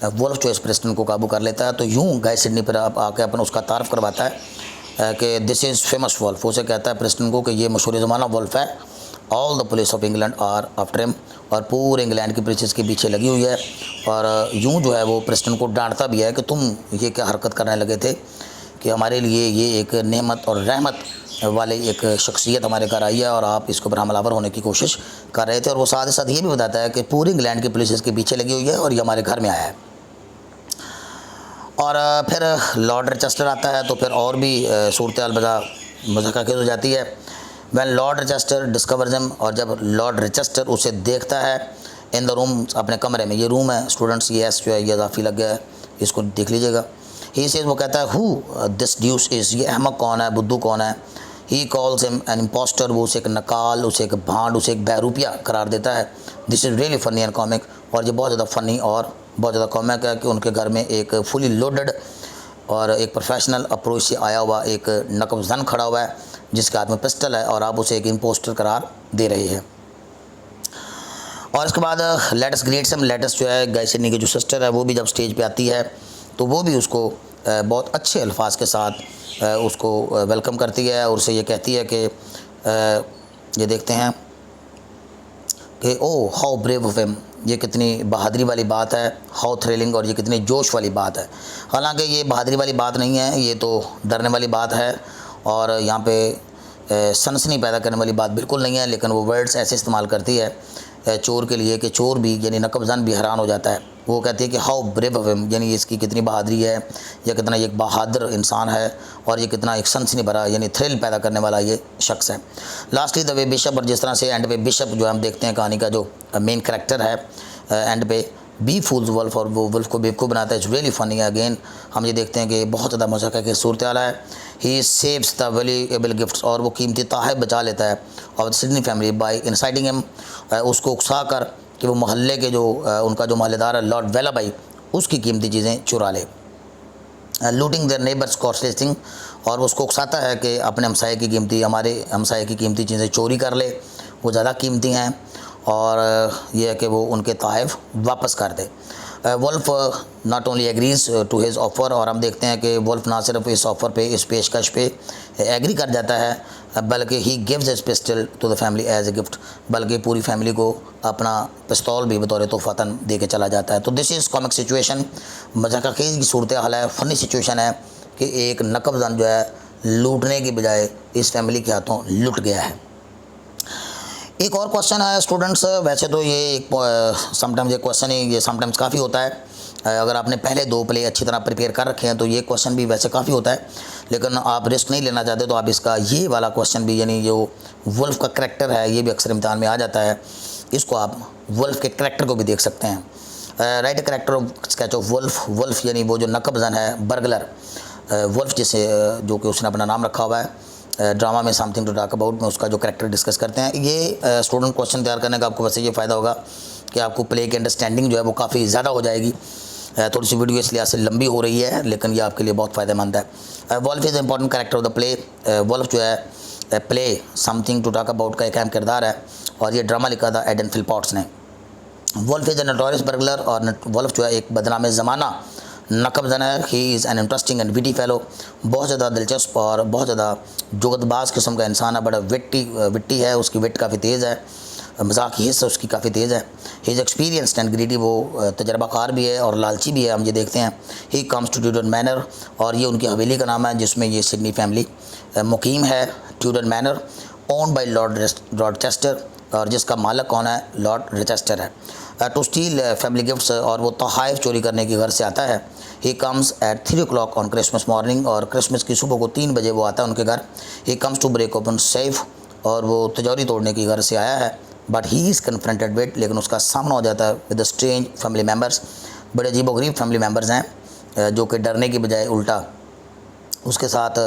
[SPEAKER 1] वुल्फ जो इस प्रेस्टन को काबू कर लेता है। तो यूँ गाय सिडनी पर आके अपन उसका तारफ़ करवाता है कि दिस इज़ फेमस वुल्फ। उसे कहता है प्रेस्टन को कि ये मशहूर ज़माना वुल्फ है, all the police of England are after him, और पूरे इंग्लैंड की पुलिस के पीछे लगी हुई है। और यूँ जो है वो प्रेस्टन को डांटता भी है कि तुम ये क्या हरकत करने लगे थे कि हमारे लिए ये एक नेमत और रहमत वाले एक शख्सियत हमारे घर आई है और आप इसके ऊपर हमलावर होने की कोशिश कर रहे थे। और वो साथ ही साथ ये भी बताता है कि पूरी इंग्लैंड की पुलिस इसके पीछे लगी हुई है और ये हमारे घर में आया है। और फिर लॉर्ड रिचेस्टर आता है, तो फिर और भी सूरत हाल मज़ाक़ हो जाती है। वैन लॉर्ड रिचेस्टर डिस्कवर्स हिम, और जब लॉर्ड रिचेस्टर उसे देखता है इन द रूम, अपने कमरे में, ये रूम है स्टूडेंट्स, ये एस जो है ये इजाफी लग गया है, इसको देख लीजिएगा। ही सेज, वो कहता है हु दिस ड्यूस इज़, ये अहमक कौन है, बुद्धू कौन है। He calls him an impostor, वो उसे एक नकाल, उसे एक भांड, उसे एक बहरूपिया करार देता है। This is really funny and comic, और ये बहुत ज़्यादा फ़नी और बहुत ज़्यादा कॉमिक है कि उनके घर में एक फुली लोडेड और एक प्रोफेशनल अप्रोच से आया हुआ एक नकबजन खड़ा हुआ है जिसके हाथ में पिस्टल है, और आप उसे एक इम्पोस्टर करार दे रहे हैं। और इसके बाद लेटस ग्रीट्स हिम, लेटस जो है गाय सिडनी की जो सिस्टर है वो भी जब स्टेज पे आती है तो वो भी उसको बहुत अच्छे अल्फाज के साथ उसको वेलकम करती है और उसे ये कहती है कि ये देखते हैं कि oh how brave of him, ये कितनी बहादुरी वाली बात है, हाउ थ्रिलिंग, और ये कितनी जोश वाली बात है। हालांकि ये बहादुरी वाली बात नहीं है, ये तो डरने वाली बात है और यहाँ पे सनसनी पैदा करने वाली बात बिल्कुल नहीं है। लेकिन वो वर्ड्स ऐसे इस्तेमाल करती है चोर के लिए कि चोर भी यानी नकबजन भी हैरान हो जाता है। वो कहती है कि हाउ ब्रेव ऑफ हिम, यानी इसकी कितनी बहादुरी है, या कितना एक बहादुर इंसान है, और ये कितना एक सनसनी भरा यानी थ्रिल पैदा करने वाला ये शख्स है। लास्टली द वे बिशप, और जिस तरह से एंड पे बिशप जो हम देखते हैं कहानी का जो मेन करैक्टर है एंड पे बी फूल्स वुल्फ, और वो वुल्फ को बेवकूफ़ बनाता है। इट्स रियली फ़नी है। अगेन हम ये देखते हैं कि बहुत ज़्यादा मज़ाक की सूरत हाल है। He saves the valuable gifts, और वो कीमती तोहफ़े बचा लेता है और Sidney family by inciting him, उसको उकसा कर कि वो मोहल्ले के जो उनका जो मोहल्लेदार है लॉर्ड वेलाबाई, उसकी कीमती चीज़ें चुरा ले। Looting their neighbours costly thing, और उसको उकसाता है कि अपने हमसाये की कीमती, हमारे हमसाये की कीमती चीज़ें चोरी कर ले, वो ज़्यादा कीमती हैं, और यह है कि वो उनके तोहफ़े वापस कर दे। Wolf not only agrees to his offer, और हम देखते हैं कि वुल्फ ना सिर्फ इस ऑफ़र पे, इस पेशकश पे एग्री कर जाता है, बल्कि he gives his pistol to the family as a gift, बल्कि पूरी फैमिली को अपना पिस्तौल भी बतौर तोहफ़तन दे के चला जाता है। तो दिस इज़ कॉमिक सिचुएशन, मज़ाक़ की सूरत हाल है, फ़नी सिचुएशन है कि एक नकबजन जो है लूटने की बजाय इस फैमिली के हाथों लुट गया है। एक और क्वेश्चन है स्टूडेंट्स, वैसे तो ये एक समटाइम्स ये क्वेश्चन ही ये समटाइम्स काफ़ी होता है, अगर आपने पहले 2 प्ले अच्छी तरह प्रिपेयर कर रखे हैं तो ये क्वेश्चन भी वैसे काफ़ी होता है, लेकिन आप रिस्क नहीं लेना चाहते तो आप इसका ये वाला क्वेश्चन भी, यानी जो वुल्फ का करैक्टर है ये भी अक्सर इम्तिहान में आ जाता है, इसको आप वुल्फ के करैक्टर को भी देख सकते हैं। Write character of sketch of Wolf, Wolf यानी वो जो नकबजन है, बर्गलर, वुल्फ जिसे जो कि उसने अपना नाम रखा हुआ है ड्रामा में समथिंग टू टॉक अबाउट में, उसका जो करैक्टर डिस्कस करते हैं। ये स्टूडेंट क्वेश्चन तैयार करने का आपको वैसे ये फ़ायदा होगा कि आपको प्ले की अंडरस्टैंडिंग जो है वो काफ़ी ज़्यादा हो जाएगी। थोड़ी सी वीडियो इस लिहाज से लंबी हो रही है, लेकिन ये आपके लिए बहुत फ़ायदेमंद है। Wolf is important character of the play, Wolf जो है play something to talk about का एक अहम किरदार है, और ये ड्रामा लिखा था एडन फिलपॉट्स ने। Wolf is a notorious burglar, और वुल्फ जो है एक बदनाम ज़माना नकबजन है। He is an interesting and witty fellow, बहुत ज़्यादा दिलचस्प और बहुत ज़्यादा जुगतबाज किस्म का इंसान है, बड़ा विट्टी है, उसकी विट काफ़ी तेज़ है, मजाक की हिस्सा उसकी काफ़ी तेज़ है। He is experienced and greedy, वो तजर्बाकार भी है और लालची भी है, हम ये देखते हैं। He comes to Tudor manor, और ये उनकी हवेली का नाम है जिसमें ये सिडनी फैमिली मुकीम है, Tudor manner, owned by Lord Chester, और जिसका मालिक कौन है, लॉर्ड रिचेस्टर है। टू स्टील फैमिली गिफ्ट्स, और वो तोहफ़े चोरी करने के घर से आता है। He comes at 3 o'clock on Christmas morning, और क्रिसमस की सुबह को 3 बजे वो आता है उनके घर। He comes to break open safe, और वो तिजोरी तोड़ने की घर से आया है। But he is confronted with, लेकिन उसका सामना हो जाता है विद स्ट्रेंज फैमिली मेम्बर्स, बड़े अजीबोगरीब फैमिली मेम्बर्स हैं जो कि डरने की बजाय उल्टा उसके साथ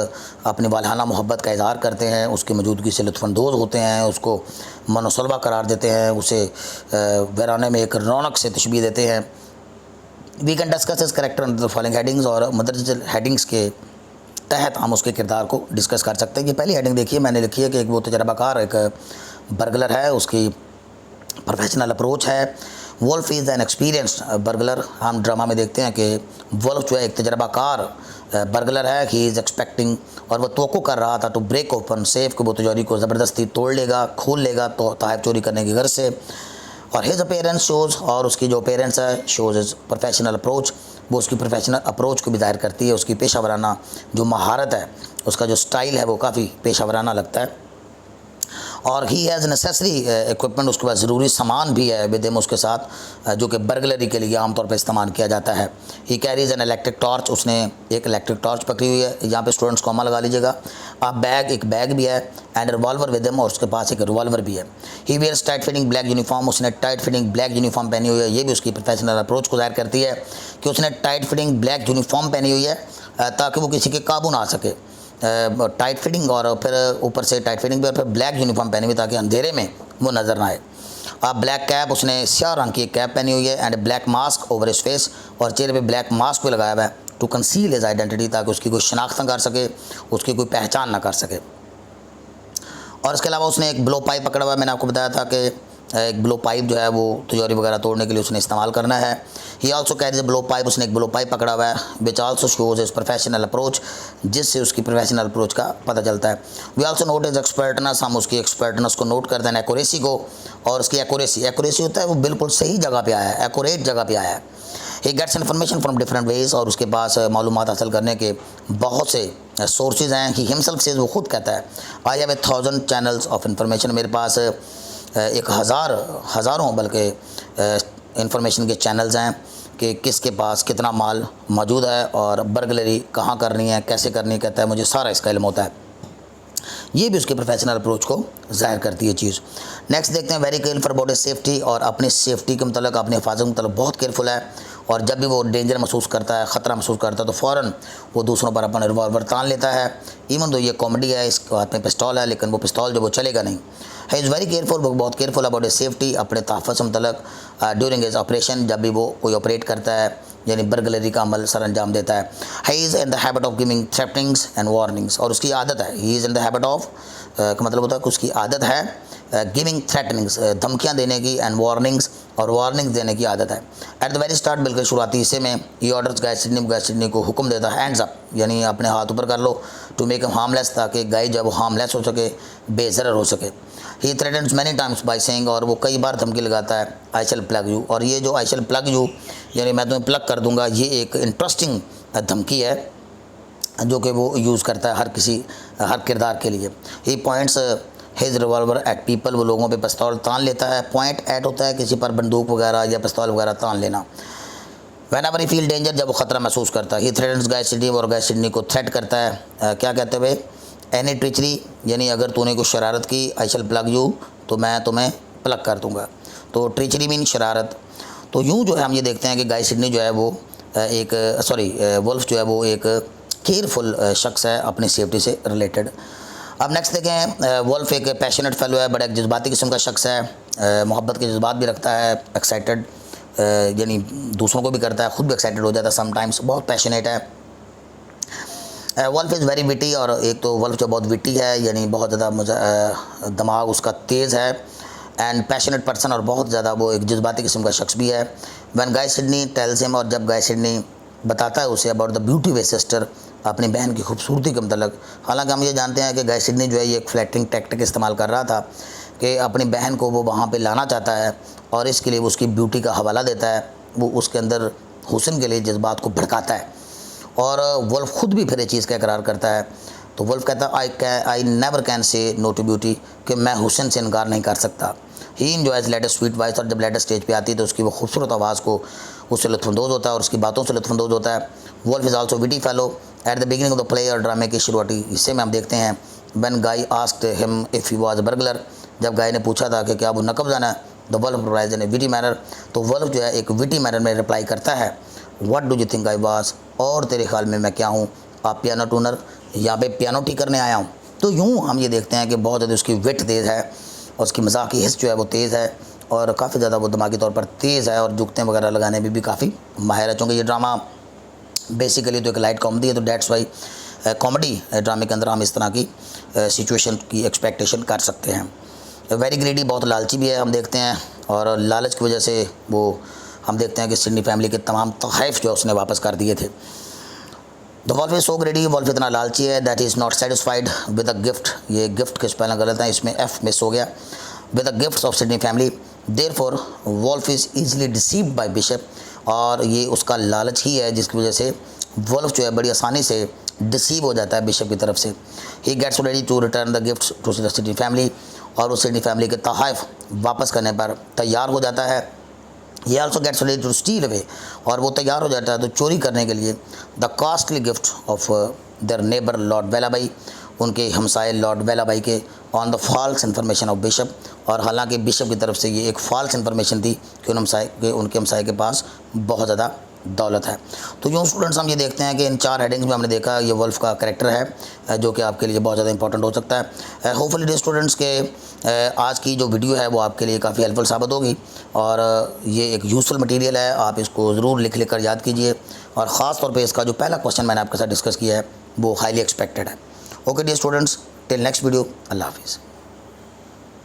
[SPEAKER 1] अपनी वालहाना मोहब्बत का इज़हार करते हैं, उसकी मौजूदगी से लुत्फ़अंदोज़ होते हैं, उसको मनोसलबा करार देते हैं, उसे वीराने में एक रौनक से तशबीह देते हैं। We can discuss his character under the following headings, और मदरजल हेडिंग्स के तहत हम उसके किरदार को डिस्कस कर सकते हैं। ये पहली हेडिंग देखिए मैंने लिखी है कि एक वो तजर्बाकार एक बर्गलर है, उसकी प्रोफेशनल अप्रोच है। Wolf is an experienced burglar. हम ड्रामा में देखते हैं कि वुल्फ जो है एक तजर्बाकार बर्गलर है। ही इज़ एक्सपेक्टिंग, और वो तवक्को कर रहा था टू ब्रेक ओपन सेफ, कि वो तिजोरी को ज़बरदस्ती तोड़ लेगा, खोल लेगा तो तहफ़ चोरी करने की गर्ज से। और हिज अपेरेंस शोज़, और उसकी जो अपेरेंस है शोज़ इज़ प्रोफेशनल अप्रोच, वो उसकी प्रोफेशनल अप्रोच को भी ज़ाहिर करती है। उसकी पेशा वराना जो महारत है, उसका जो स्टाइल है वो काफ़ी पेशा वराना लगता है। और ही हैज़ नेसेसरी इक्विपमेंट, उसके पास ज़रूरी सामान भी है विद हिम उसके साथ, जो कि बर्गलरी के लिए आमतौर पर इस्तेमाल किया जाता है। He carries an electric torch, उसने एक इलेक्ट्रिक टॉर्च पकड़ी हुई है। यहाँ पे स्टूडेंट्स कॉमा लगा लीजिएगा। आप बैग, एक बैग भी है, एंड रिवॉल्वर विद हिम, और उसके पास एक रिवॉल्वर भी है। He wears tight fitting black uniform, उसने टाइट फिटिंग ब्लैक यूनिफॉर्म पहनी हुई है। ये भी उसकी प्रोफेशनल अप्रोच को ज़ाहिर करती है कि उसने टाइट फिटिंग ब्लैक यूनिफॉर्म पहनी हुई है ताकि वो किसी के काबू ना आ सके। टाइट फिटिंग, और फिर ऊपर से टाइट फिटिंग भी, और फिर ब्लैक यूनिफॉर्म पहनी हुई ताकि अंधेरे में वो नज़र ना आए। अब ब्लैक कैप, उसने स्याह रंग की एक कैप पहनी हुई है, and black mask over his face, और चेहरे पे ब्लैक मास्क भी लगाया हुआ है टू कंसील हिज आइडेंटिटी, ताकि उसकी कोई शनाख्त ना कर सके, उसकी कोई पहचान ना कर सके। और इसके अलावा उसने एक ब्लो पाइप पकड़ा हुआ है। मैंने आपको बताया था कि एक ब्लो पाइप जो है वो तिजोरी वगैरह तोड़ने के लिए उसने इस्तेमाल करना है। ही आल्सो कैरीज ब्लो पाइप, उसने एक ब्लो पाइप पकड़ा हुआ है, which also shows is professional approach, जिससे उसकी प्रोफेशनल अप्रोच का पता चलता है। We also note is expertness, हम उसकी एक्सपर्टनेस को नोट करते हैं, एक्यूरेसी को, और उसकी एक्यूरेसी होता है वो बिल्कुल सही जगह पे आया है, एक्यूरेट जगह पे आया है। He gets information from different ways, और उसके पास मालूमात हासिल करने के बहुत से सोर्सेज हैं। ही हिमसेल्फ से, वो खुद कहता है, I have 1000 channels of information, मेरे पास हज़ारों बल्कि इंफॉर्मेशन के चैनल्स हैं कि किसके पास कितना माल मौजूद है और बर्गलरी कहाँ करनी है, कैसे करनी है। कहता है मुझे सारा इसका इल्म होता है। ये भी उसके प्रोफेशनल अप्रोच को ज़ाहिर करती है चीज़। नेक्स्ट देखते हैं, very careful for about safety, और अपनी सेफ्टी के मतलब, अपनी हिफाजत के मतलब बहुत केयरफुल है। और जब भी वो डेंजर महसूस करता है, ख़तरा महसूस करता है, तो फ़ौरन वो दूसरों पर अपना रिवॉल्वर तान लेता है। इवन तो ये कॉमेडी है, इसके हाथ में पिस्तौल है, लेकिन वो पिस्तौल जो वो चलेगा नहीं। है इज़ वेरी केयरफुल, वो बहुत केयरफुल अबाउट सेफ्टी, अपने तहफ़्फ़ुज़ से मतलब ड्यूरिंग हिज ऑपरेशन, जब भी वो कोई ऑपरेट करता है, यानी बर्गलरी का अमल सर अंजाम देता है। He is in the habit of giving threatenings and warnings, और उसकी आदत है, he is in the habit of का मतलब होता है कि उसकी आदत है गिविंग थ्रेटनिंग्स, धमकियाँ देने की, एंड वार्निंग्स, और वार्निंग्स देने की आदत है। एट द वेरी स्टार्ट, बिल्कुल शुरुआती हिस्से में, ही ऑर्डर्स गाय सिडनी को हुक्म देता है, हैंड्स अप, यानी अपने हाथ ऊपर कर लो, टू मेक हिम हार्मलेस, ताकि गाय जो है वो हार्मलेस हो सके, बेज़रर हो सके। He threatens many times by saying, और वो कई बार धमकी लगाता है, आई शैल प्लग यू, और ये जो आई शैल प्लग यू यानी मैं तुम्हें प्लग कर दूंगा, ये एक इंटरेस्टिंग धमकी है जो कि वो यूज़ करता है हर किरदार के लिए। He points his revolver at people, वो लोगों पे पिस्तौल तान लेता है। पॉइंट एट होता है किसी पर बंदूक वगैरह या पिस्तौल वगैरह तान लेना। Van ever he feel danger, जब वो ख़तरा महसूस करता है। ही थ्रेटन्स गाय सिडनी, और गाय सिडनी को थ्रेट करता है, क्या कहते हुए, एनी ट्रिचरी, यानी अगर तूने कुछ शरारत की, आई शैल प्लग यू, तो मैं तुम्हें प्लग कर दूँगा। तो ट्रिचरी मीन शरारत। तो यूँ जो है हम ये देखते हैं कि गाय सिडनी जो है वो वुल्फ जो है वो एक केयरफुल शख्स है अपनी सेफ्टी से रिलेटेड। अब नेक्स्ट देखें, वुल्फ एक पैशनेट फेलो है, बड़ा एक जज्बाती किस्म का शख्स है, मोहब्बत के जज्बात भी रखता है, एक्साइटेड यानी दूसरों को भी करता है, ख़ुद भी एक्साइटेड हो जाता है समटाइम्स, बहुत पैशनेट है। वुल्फ इज़ वेरी विटी, और एक तो वुल्फ जो बहुत विटी है, यानी बहुत ज़्यादा दिमाग उसका तेज़ है, एंड पैशनेट पर्सन, और बहुत ज़्यादा वो एक जज्बाती किस्म का शख्स भी है। वैन गाय सिडनी टेल्स हिम, और जब गाय सिडनी बताता है उसे about the beauty way sister, अपनी बहन की खूबसूरती के मतलब। हालांकि हम ये जानते हैं कि गाय सिडनी जो है ये एक फ्लैटरिंग टैक्टिक इस्तेमाल कर रहा था कि अपनी बहन को वो वहाँ पे लाना चाहता है, और इसके लिए वो उसकी ब्यूटी का हवाला देता है, वो उसके अंदर हुस्न के लिए जज्बात को भड़काता है। और वुल्फ खुद भी फिर ये चीज़ का इकरार करता है। तो वुल्फ कहता है, I never can say no to beauty, कि मैं हुस्न से इनकार नहीं कर सकता। He enjoys latest sweet voice, और जब लेटेस्ट स्टेज पे आती है तो उसकी वो खूबसूरत आवाज़ को उससे लुत्फ़अंदोज़ होता है, और उसकी बातों से लुत्फ़अंदोज़ होता है। Wolf is also witty fellow. At the beginning of the play, और ड्रामे के शुरुआती हिस्से में हम देखते हैं, when Guy asked him if he was burglar, जब गाय ने पूछा था कि क्या वो नकबज़ाना है, the Wolf replies in a witty manner, तो वुल्फ जो है एक विटी मैनर में रिप्लाई करता है, what do you think I was, और तेरे ख्याल में मैं क्या हूँ, आप पियानो ट्यूनर, यहाँ पे पियानो ठीक करने आया हूँ। तो यूँ हम ये देखते हैं कि बहुत ज़्यादा उसकी विट तेज़ है, और उसकी मज़ाक की हिस्स जो है वो तेज़ है, और काफ़ी ज़्यादा वो दिमागी तौर पर तेज़ है, और जुगतें वगैरह लगाने में भी काफ़ी माहिर है। चूँकि ये ड्रामा बेसिकली तो एक लाइट कॉमेडी है, तो डेट्स वाई कॉमेडी ड्रामे के अंदर हम इस तरह की सिचुएशन की एक्सपेक्टेशन कर सकते हैं। वेरी ग्रेडी, बहुत लालची भी है हम देखते हैं, और लालच की वजह से वो हम देखते हैं कि सिडनी फैमिली के तमाम तोहफ़े जो उसने वापस कर दिए थे। The Wolf is so greedy, Wolf इतना लालची है that is not satisfied with a gift. ये गिफ्ट के स्पेलिंग गलत है, इसमें एफ मिस हो गया। With the gifts of Sidney family, therefore Wolf is easily deceived by Bishop, और ये उसका लालच ही है जिसकी वजह से वॉल्फ जो है बड़ी आसानी से डिसीव हो जाता है बिशप की तरफ से। He gets ready to return the gifts to the Sidney family, और उस सिडनी फैमिली के तोहफ़े वापस करने पर तैयार हो जाता है। ये also gets ready to steal away, और वो तैयार हो जाता है तो चोरी करने के लिए the costly gift of their neighbour Lord Vellabai, उनके हमसाए लॉर्ड वेलाबाई के, on the false information of Bishop, और हालांकि बिशप की तरफ से ये एक फॉल्स इन्फॉर्मेशन थी कि उनके हमसाए के पास बहुत ज़्यादा दौलत है। तो यूँ स्टूडेंट्स हम ये देखते हैं कि इन 4 हेडिंग्स में हमने देखा ये वॉल्फ का कैरेक्टर है जो कि आपके लिए बहुत ज़्यादा इंपॉर्टेंट हो सकता है। होपफुली डियर स्टूडेंट्स के आज की जो वीडियो है वो आपके लिए काफ़ी हेल्पफुल साबित होगी, और ये एक यूज़फुल मटेरियल है, आप इसको ज़रूर लिख कर याद कीजिए, और ख़ास तौर पर इसका जो पहला क्वेश्चन मैंने आपके साथ डिस्कस किया है वो हाईली एक्सपेक्टेड है। Okay dear students, till next video, अल्लाह हाफिज़।